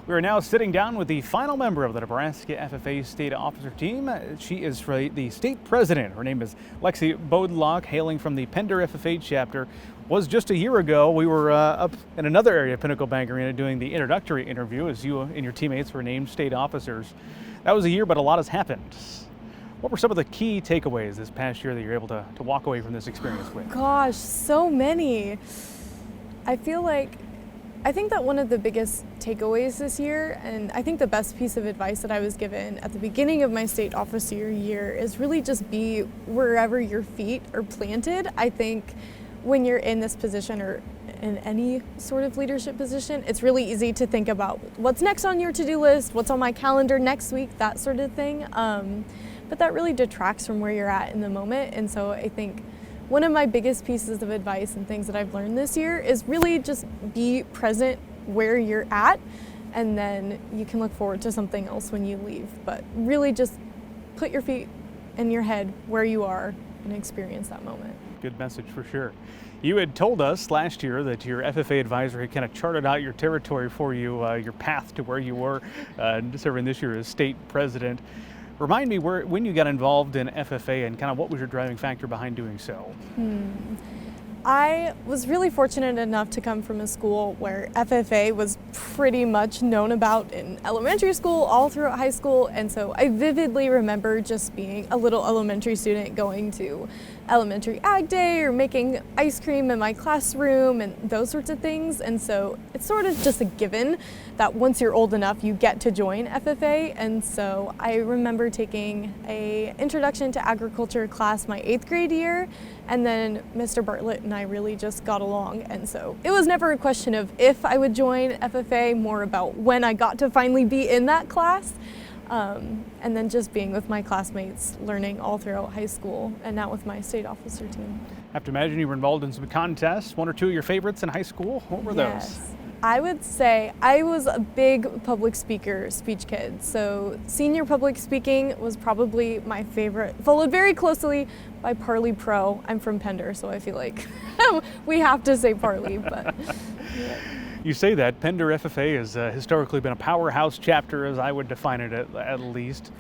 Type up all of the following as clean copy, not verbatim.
We are now sitting down with the final member of the Nebraska FFA State Officer Team. She is the state president. Her name is Lexi Bodlak, hailing from the Pender FFA Chapter. Was just a year ago. We were up in another area of Pinnacle Bank Arena doing the introductory interview as you and your teammates were named state officers. That was a year, but a lot has happened. What were some of the key takeaways this past year that you're able to walk away from this experience with? Gosh, so many. I think that one of the biggest takeaways this year, and I think the best piece of advice that I was given at the beginning of my state officer year, is really just be wherever your feet are planted. I think when you're in this position or in any sort of leadership position, it's really easy to think about what's next on your to-do list, what's on my calendar next week, that sort of thing. But that really detracts from where you're at in the moment. And so I think one of my biggest pieces of advice and things that I've learned this year is really just be present where you're at, and then you can look forward to something else when you leave. But really just put your feet in your head where you are and experience that moment. Good message for sure. You had told us last year that your FFA advisor had kind of charted out your territory for you, your path to where you were serving this year as state president. Remind me when you got involved in FFA and kind of what was your driving factor behind doing so? I was really fortunate enough to come from a school where FFA was pretty much known about in elementary school, all throughout high school, and so I vividly remember just being a little elementary student going to elementary ag day or making ice cream in my classroom and those sorts of things. And so it's sort of just a given that once you're old enough you get to join FFA. And so I remember taking a introduction to agriculture class my 8th grade year, and then Mr. Bartlett and I really just got along. And so it was never a question of if I would join FFA, more about when I got to finally be in that class. And then just being with my classmates, learning all throughout high school, and now with my state officer team. I have to imagine you were involved in some contests. One or two of your favorites in high school? What were those? I would say I was a big public speaker, speech kid. So senior public speaking was probably my favorite, followed very closely by Parley Pro. I'm from Pender, so I feel like we have to say Parley, but yeah. You say that. Pender FFA has historically been a powerhouse chapter, as I would define it at least.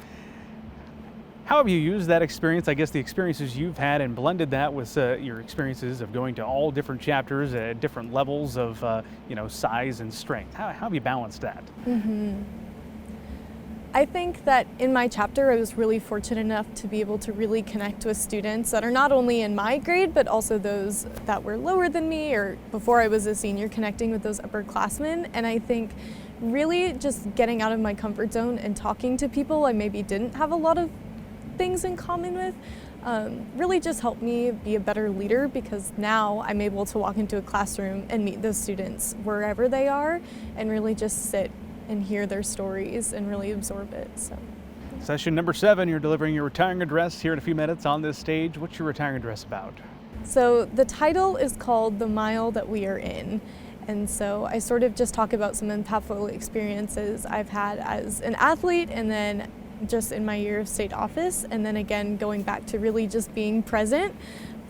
How have you used that experience, I guess the experiences you've had, and blended that with your experiences of going to all different chapters at different levels of size and strength? How have you balanced that? I think that in my chapter, I was really fortunate enough to be able to really connect with students that are not only in my grade, but also those that were lower than me, or before I was a senior, connecting with those upperclassmen. And I think really just getting out of my comfort zone and talking to people I maybe didn't have a lot of things in common with really just helped me be a better leader, because now I'm able to walk into a classroom and meet those students wherever they are and really just sit and hear their stories and really absorb it. So, Session number 7, you're delivering your retiring address here in a few minutes on this stage. What's your retiring address about? So the title is called The Mile That We Are In. And so I sort of just talk about some impactful experiences I've had as an athlete, and then just in my year of state office, and then again going back to really just being present,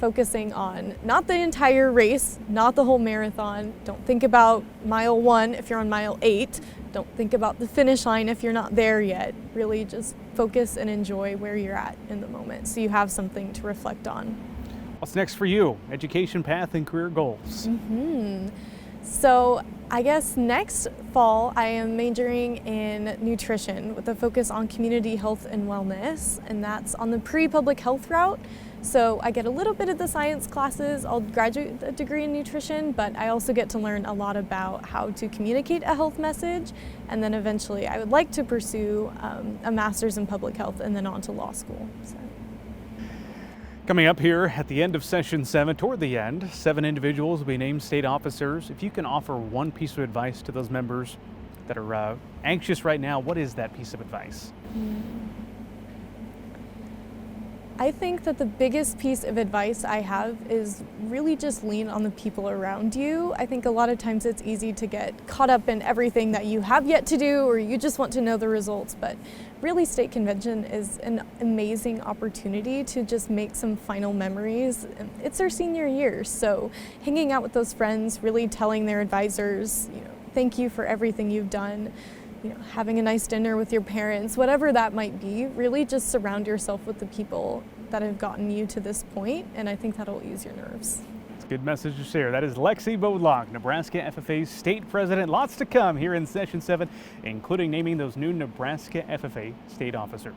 focusing on not the entire race, not the whole marathon. Don't think about mile 1 if you're on mile 8. Don't think about the finish line if you're not there yet. Really just focus and enjoy where you're at in the moment, so you have something to reflect on. What's next for you? Education path and career goals? So I guess next fall I am majoring in nutrition with a focus on community health and wellness, and that's on the pre-public health route. So I get a little bit of the science classes. I'll graduate with a degree in nutrition, but I also get to learn a lot about how to communicate a health message. And then eventually I would like to pursue a master's in public health and then on to law school. So. Coming up here at the end of session 7, toward the end, 7 individuals will be named state officers. If you can offer one piece of advice to those members that are anxious right now, what is that piece of advice? I think that the biggest piece of advice I have is really just lean on the people around you. I think a lot of times it's easy to get caught up in everything that you have yet to do, or you just want to know the results, but really state convention is an amazing opportunity to just make some final memories. It's our senior year, so hanging out with those friends, really telling their advisors, thank you for everything you've done, having a nice dinner with your parents, whatever that might be. Really just surround yourself with the people that have gotten you to this point, and I think that'll ease your nerves. It's a good message to share. That is Lexi Bodlak, Nebraska FFA State President. Lots to come here in Session 7, including naming those new Nebraska FFA State officers.